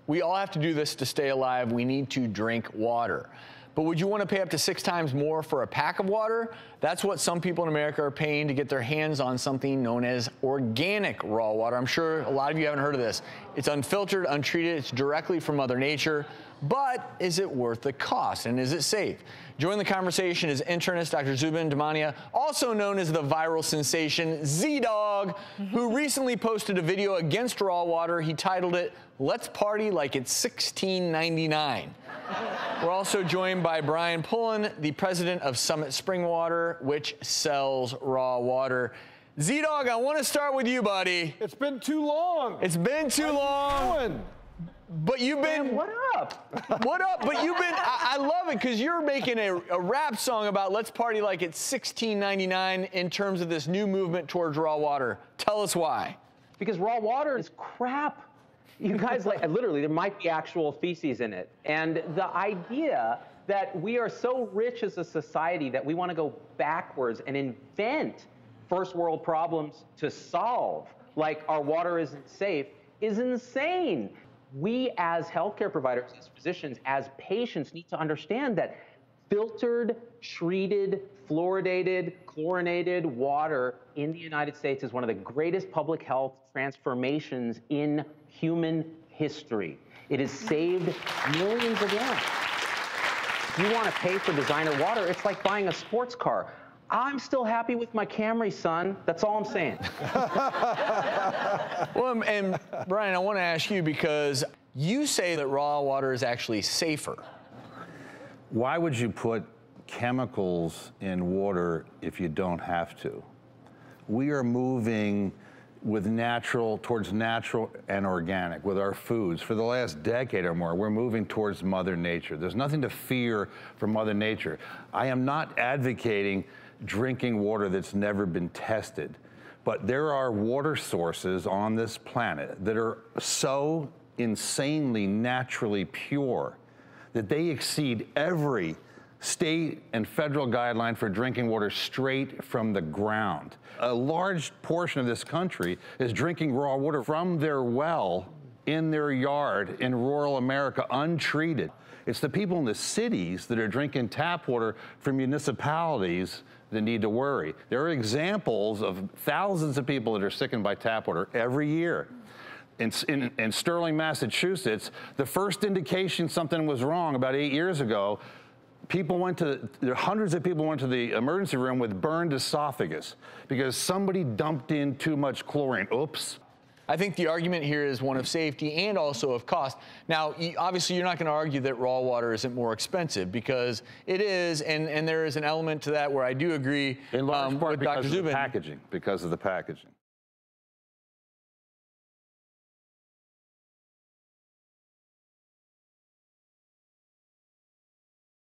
We all have to do this to stay alive. We need to drink water. But would you want to pay up to 6 times more for a pack of water? That's what some people in America are paying to get their hands on something known as organic raw water. I'm sure a lot of you haven't heard of this. It's unfiltered, untreated, it's directly from Mother Nature. But is it worth the cost, and is it safe? Join the conversation is internist Dr. Zubin, Damania, also known as the viral sensation Z-Dog, who recently posted a video against raw water. He titled it, "Let's Party Like It's $16.99. We're also joined by Bryan Pullen, the president of Summit Spring Water, which sells raw water. Z-Dog, I want to start with you, buddy. It's been too long. It's been too long. But you've been... Man, what up? What up? But you've been... I love it because you're making a rap song about let's party like it's $16.99 in terms of this new movement towards raw water. Tell us why. Because raw water is crap. You guys, like, literally, there might be actual feces in it. And the idea that we are so rich as a society that we want to go backwards and invent first world problems to solve, like our water isn't safe, is insane. We as healthcare providers, as physicians, as patients need to understand that filtered, treated, fluoridated, chlorinated water in the United States is one of the greatest public health transformations in human history. It has saved millions of lives. If you want to pay for designer water, it's like buying a sports car. I'm still happy with my Camry, son. That's all I'm saying. Well, and Bryan, I want to ask you because you say that raw water is actually safer. Why would you put chemicals in water if you don't have to? We are moving towards natural and organic with our foods. For the last decade or more, we're moving towards Mother Nature. There's nothing to fear from Mother Nature. I am not advocating drinking water that's never been tested, but there are water sources on this planet that are so insanely naturally pure that they exceed every state and federal guideline for drinking water straight from the ground. A large portion of this country is drinking raw water from their well in their yard in rural America, untreated. It's the people in the cities that are drinking tap water from municipalities that need to worry. There are examples of thousands of people that are sickened by tap water every year. In Sterling, Massachusetts, the first indication something was wrong about 8 years ago, hundreds of people went to the emergency room with burned esophagus because somebody dumped in too much chlorine. Oops. I think the argument here is one of safety and also of cost. Now, obviously, you're not going to argue that raw water isn't more expensive because it is, and there is an element to that where I do agree in large part with Dr. Zubin. Because of the packaging.